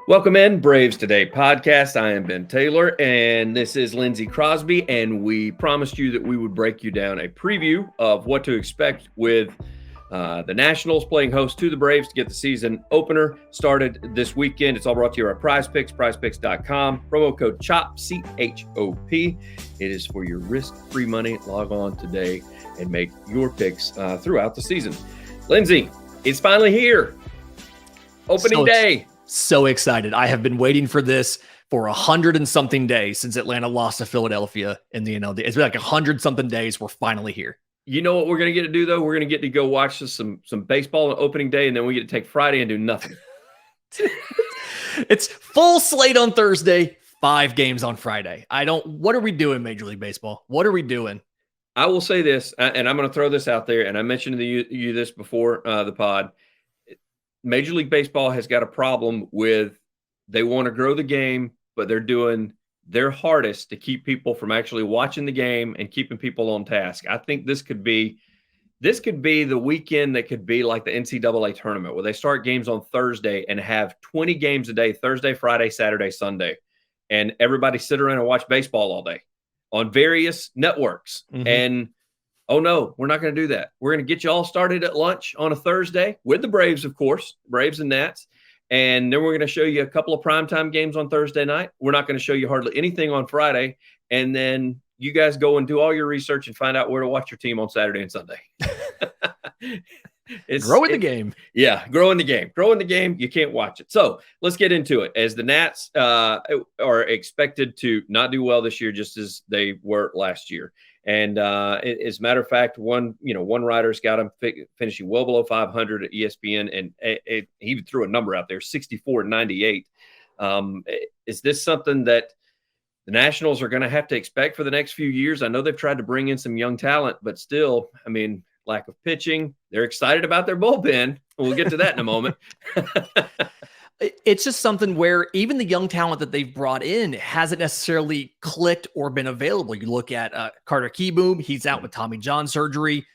Welcome in, Braves Today podcast. I am Ben Taylor, and this is Lindsay Crosby, and we promised you that we would break you down a preview of what to expect with the Nationals playing host to the Braves to get the season opener started this weekend. It's all brought to you by Prize Picks, prizepicks.com. Promo code CHOP, C-H-O-P. It is for your risk-free money. Log on today and make your picks throughout the season. Lindsay, it's finally here. Opening day. So excited. I have been waiting for this for 100 and something days since Atlanta lost to Philadelphia in the NLD. It's been like 100 something days. We're finally here. You know what we're going to get to do, though? We're going to get to go watch some baseball on opening day, and then we get to take Friday and do nothing. It's full slate on Thursday, 5 games on Friday. What are we doing, Major League Baseball? What are we doing? I will say this, and I'm going to throw this out there, and I mentioned to you this before the pod. Major League Baseball has got a problem with they want to grow the game, but they're doing their hardest to keep people from actually watching the game and keeping people on task. I think this could be the weekend that could be like the NCAA tournament where they start games on Thursday and have 20 games a day, Thursday, Friday, Saturday, Sunday, and everybody sit around and watch baseball all day on various networks. Mm-hmm. And oh, no, we're not going to do that. We're going to get you all started at lunch on a Thursday with the Braves, of course, Braves and Nats. And then we're going to show you a couple of primetime games on Thursday night. We're not going to show you hardly anything on Friday. And then you guys go and do all your research and find out where to watch your team on Saturday and Sunday. Growing the game. Yeah, growing the game. Growing the game, you can't watch it. So let's get into it. As the Nats are expected to not do well this year, just as they were last year. And as a matter of fact, one writer's got him finishing well below 500 at ESPN, and he even threw a number out there, 64-98. Is this something that the Nationals are going to have to expect for the next few years? I know they've tried to bring in some young talent, but still, I mean, lack of pitching. They're excited about their bullpen. We'll get to that in a moment. It's just something where even the young talent that they've brought in hasn't necessarily clicked or been available. You look at Carter Kieboom, he's out with Tommy John surgery.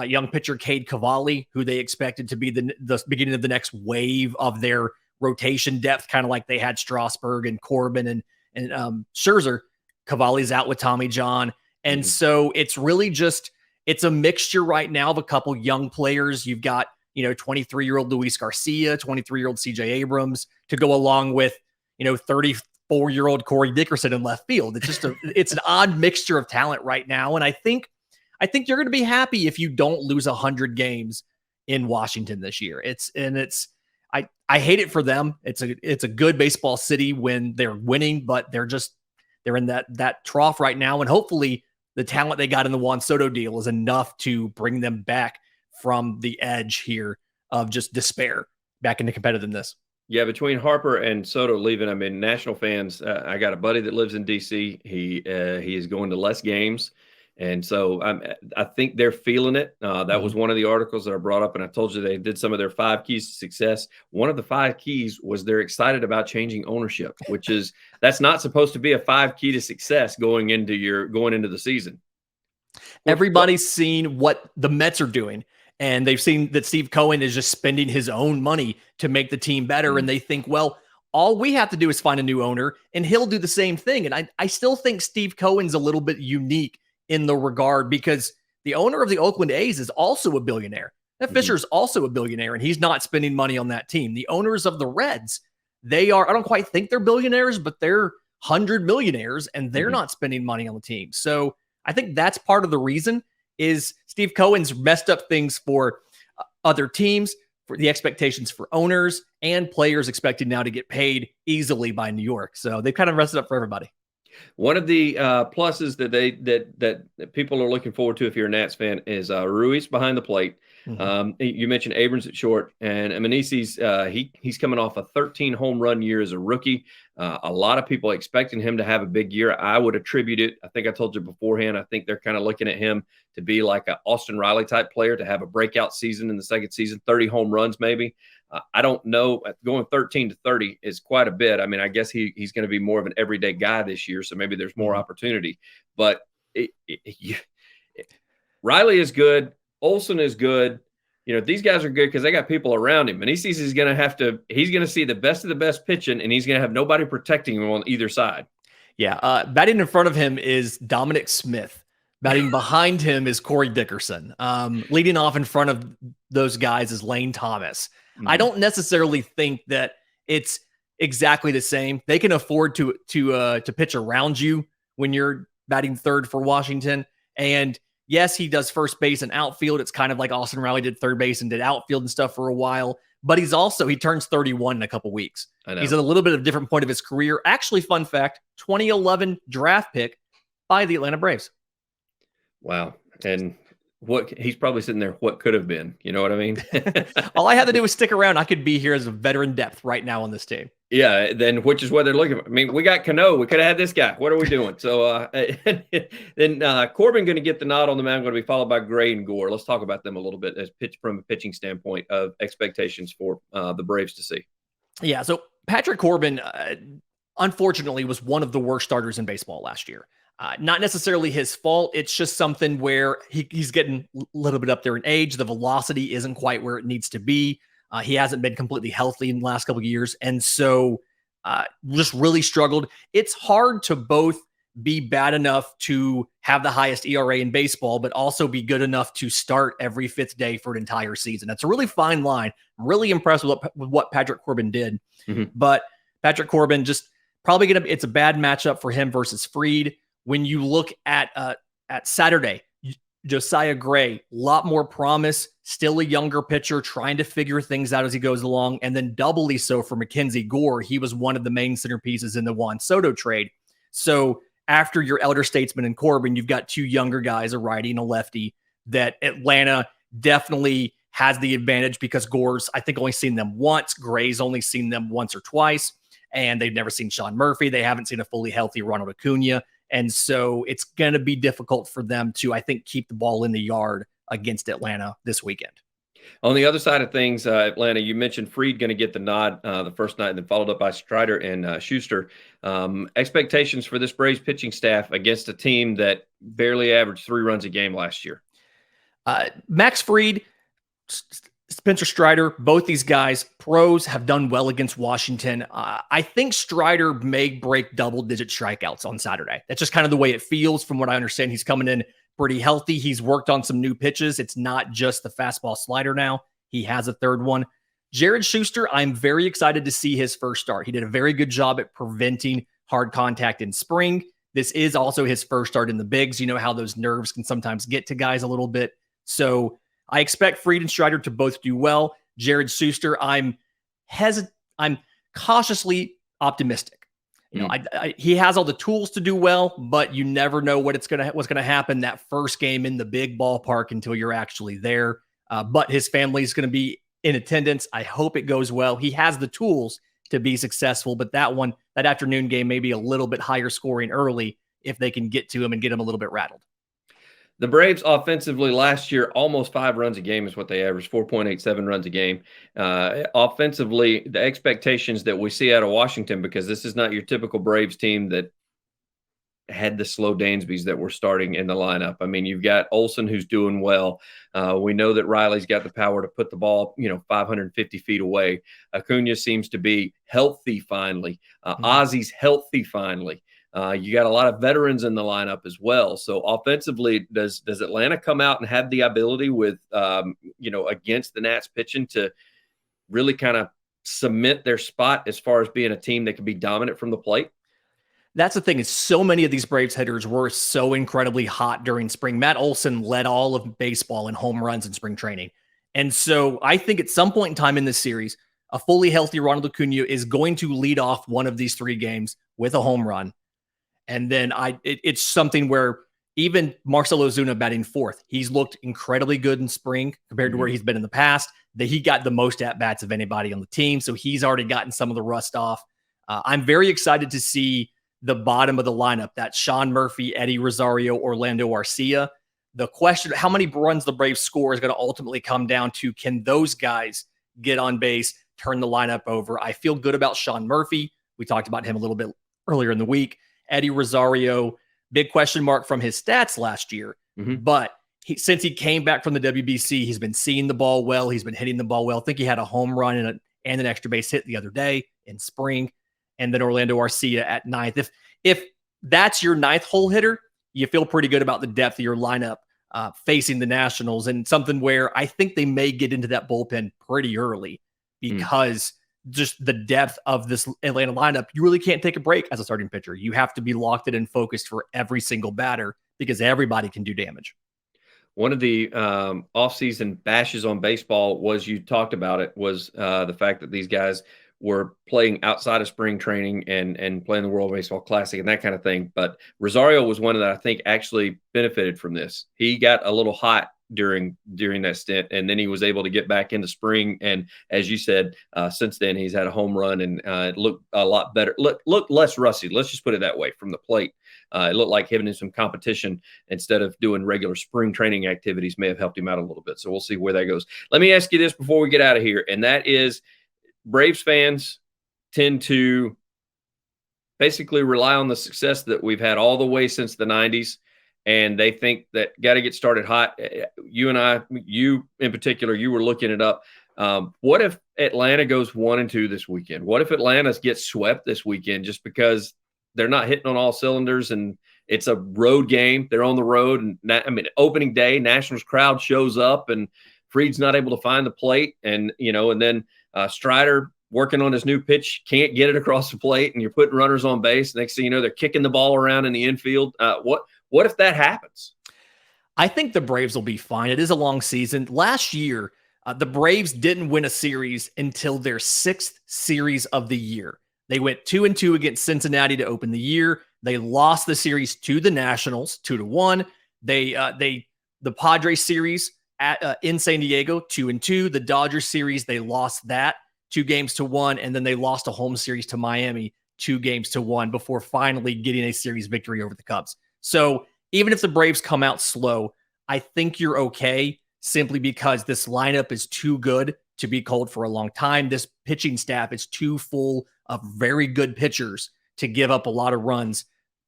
Young pitcher Cade Cavalli, who they expected to be the beginning of the next wave of their rotation depth, kind of like they had Strasburg and Corbin and Scherzer. Cavalli's out with Tommy John. And so it's really just, it's a mixture right now of a couple young players. You've got 23-year-old Luis Garcia, 23-year-old CJ Abrams to go along with, 34-year-old Corey Dickerson in left field. It's just it's an odd mixture of talent right now. And I think you're going to be happy if you don't lose 100 games in Washington this year. I hate it for them. It's a good baseball city when they're winning, but they're in that trough right now. And hopefully the talent they got in the Juan Soto deal is enough to bring them back from the edge here of just despair back into competitiveness. Yeah, between Harper and Soto leaving, I mean, National fans, I got a buddy that lives in D.C. He is going to less games. And so I think they're feeling it. That was one of the articles that I brought up, and I told you they did some of their 5 keys to success. One of the 5 keys was they're excited about changing ownership, which is that's not supposed to be a 5 key to success going into the season. Everybody's seen what the Mets are doing. And they've seen that Steve Cohen is just spending his own money to make the team better. And they think, well, all we have to do is find a new owner and he'll do the same thing. And I still think Steve Cohen's a little bit unique in the regard because the owner of the Oakland A's is also a billionaire. That Fisher's also a billionaire and he's not spending money on that team. The owners of the Reds, I don't quite think they're billionaires, but they're 100 millionaires and they're not spending money on the team. So I think that's part of the reason is Steve Cohen's messed up things for other teams, for the expectations for owners and players expected now to get paid easily by New York. So they've kind of messed it up for everybody. One of the pluses that people are looking forward to if you're a Nats fan is Ruiz behind the plate. You mentioned Abrams at short, and Meneses, he's coming off a 13 home run year as a rookie. A lot of people expecting him to have a big year. I would attribute it. I think I told you beforehand. I think they're kind of looking at him to be like an Austin Riley type player, to have a breakout season in the second season, 30 home runs maybe. I don't know. Going 13 to 30 is quite a bit. I mean, I guess he's going to be more of an everyday guy this year, so maybe there's more opportunity. But Riley is good. Olson is good. these guys are good because they got people around him, and he sees he's going to see the best of the best pitching, and he's going to have nobody protecting him on either side. Yeah. Batting in front of him is Dominic Smith. Batting behind him is Corey Dickerson. Leading off in front of those guys is Lane Thomas. I don't necessarily think that it's exactly the same. They can afford to pitch around you when you're batting third for Washington. And yes, he does first base and outfield. It's kind of like Austin Riley did third base and did outfield and stuff for a while. But he turns 31 in a couple weeks. He's at a little bit of a different point of his career. Actually, fun fact, 2011 draft pick by the Atlanta Braves. Wow. And he's probably sitting there, what could have been? You know what I mean? All I had to do was stick around. I could be here as a veteran depth right now on this team. Yeah, then which is what they're looking for. I mean, we got Cano. We could have had this guy. What are we doing? So then Corbin going to get the nod on the mound, going to be followed by Gray and Gore. Let's talk about them a little bit from a pitching standpoint of expectations for the Braves to see. Yeah, so Patrick Corbin, unfortunately, was one of the worst starters in baseball last year. Not necessarily his fault. It's just something where he's getting a little bit up there in age. The velocity isn't quite where it needs to be. He hasn't been completely healthy in the last couple of years. And so just really struggled. It's hard to both be bad enough to have the highest ERA in baseball, but also be good enough to start every fifth day for an entire season. That's a really fine line. I'm really impressed with what Patrick Corbin did. But Patrick Corbin just probably it's a bad matchup for him versus Fried. When you look at Saturday, Josiah Gray, a lot more promise, still a younger pitcher, trying to figure things out as he goes along, and then doubly so for MacKenzie Gore. He was one of the main centerpieces in the Juan Soto trade. So after your elder statesman and Corbin, you've got two younger guys, a righty and a lefty, that Atlanta definitely has the advantage because Gore's, I think, only seen them once. Gray's only seen them once or twice, and they've never seen Sean Murphy. They haven't seen a fully healthy Ronald Acuna. And so it's going to be difficult for them to, I think, keep the ball in the yard against Atlanta this weekend. On the other side of things, Atlanta, you mentioned Fried going to get the nod the first night and then followed up by Strider and Shuster. Expectations for this Braves pitching staff against a team that barely averaged 3 runs a game last year. Max Fried, Spencer Strider, both these guys, pros, have done well against Washington. I think Strider may break double-digit strikeouts on Saturday. That's just kind of the way it feels from what I understand. He's coming in pretty healthy. He's worked on some new pitches. It's not just the fastball slider now. He has a third one. Jared Shuster, I'm very excited to see his first start. He did a very good job at preventing hard contact in spring. This is also his first start in the bigs. You know how those nerves can sometimes get to guys a little bit. So I expect Fried and Strider to both do well. Jared Shuster, I'm cautiously optimistic. You know, he has all the tools to do well, but you never know what's going to happen that first game in the big ballpark until you're actually there. But his family is going to be in attendance. I hope it goes well. He has the tools to be successful, but that afternoon game may be a little bit higher scoring early if they can get to him and get him a little bit rattled. The Braves offensively last year, almost 5 runs a game is what they averaged, 4.87 runs a game. Offensively, the expectations that we see out of Washington, because this is not your typical Braves team that had the slow Dansbys that were starting in the lineup. I mean, you've got Olson who's doing well. We know that Riley's got the power to put the ball, 550 feet away. Acuna seems to be healthy finally. Ozzie's healthy finally. You got a lot of veterans in the lineup as well. So offensively, does Atlanta come out and have the ability with, against the Nats pitching to really kind of cement their spot as far as being a team that can be dominant from the plate? That's the thing, is so many of these Braves hitters were so incredibly hot during spring. Matt Olson led all of baseball in home runs in spring training. And so I think at some point in time in this series, a fully healthy Ronald Acuna is going to lead off one of these 3 games with a home run. And then it's something where even Marcell Ozuna batting 4th, he's looked incredibly good in spring compared to where he's been in the past. That he got the most at-bats of anybody on the team, so he's already gotten some of the rust off. I'm very excited to see the bottom of the lineup. That's Sean Murphy, Eddie Rosario, Orlando Arcia. The question, how many runs the Braves score, is going to ultimately come down to, can those guys get on base, turn the lineup over? I feel good about Sean Murphy. We talked about him a little bit earlier in the week. Eddie Rosario, big question mark from his stats last year, but since he came back from the WBC, he's been seeing the ball well. He's been hitting the ball well. I think he had a home run and an extra base hit the other day in spring. And then Orlando Arcia at ninth. If that's your ninth hole hitter, you feel pretty good about the depth of your lineup facing the Nationals, and something where I think they may get into that bullpen pretty early because just the depth of this Atlanta lineup, you really can't take a break as a starting pitcher. You have to be locked in and focused for every single batter because everybody can do damage. One of the offseason bashes on baseball you talked about it, was the fact that these guys were playing outside of spring training and playing the World Baseball Classic and that kind of thing. But Rosario was one that I think actually benefited from this. He got a little hot during that stint, and then he was able to get back into spring. And as you said, since then he's had a home run and it looked a lot better, looked less rusty. Let's just put it that way from the plate. It looked like him in some competition instead of doing regular spring training activities may have helped him out a little bit. So we'll see where that goes. Let me ask you this before we get out of here, and that is, Braves fans tend to basically rely on the success that we've had all the way since the 90s, and they think that got to get started hot. You in particular, you were looking it up. What if Atlanta goes 1-2 this weekend? What if Atlanta gets swept this weekend just because they're not hitting on all cylinders and it's a road game? They're on the road, and opening day, Nationals crowd shows up, and Fried's not able to find the plate, and then Strider working on his new pitch can't get it across the plate, and you're putting runners on base. Next thing you know, they're kicking the ball around in the infield. What if that happens? I think the Braves will be fine. It is a long season. Last year, the Braves didn't win a series until their 6th series of the year. They went 2-2 against Cincinnati to open the year. They lost the series to the Nationals 2-1. The Padres series in San Diego 2-2. The Dodgers series, they lost that 2-1, and then they lost a home series to Miami 2-1 before finally getting a series victory over the Cubs. So even if the Braves come out slow, I think you're okay, simply because this lineup is too good to be cold for a long time. This pitching staff is too full of very good pitchers to give up a lot of runs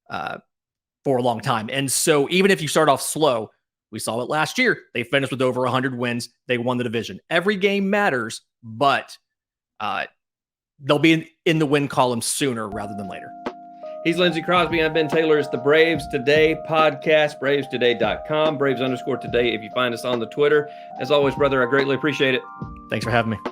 for a long time. And so even if you start off slow, we saw it last year. They finished with over 100 wins. They won the division. Every game matters, but they'll be in the win column sooner rather than later. He's Lindsay Crosby. I'm Ben Taylor. It's the Braves Today podcast, bravestoday.com, Braves_today if you find us on the Twitter. As always, brother, I greatly appreciate it. Thanks for having me.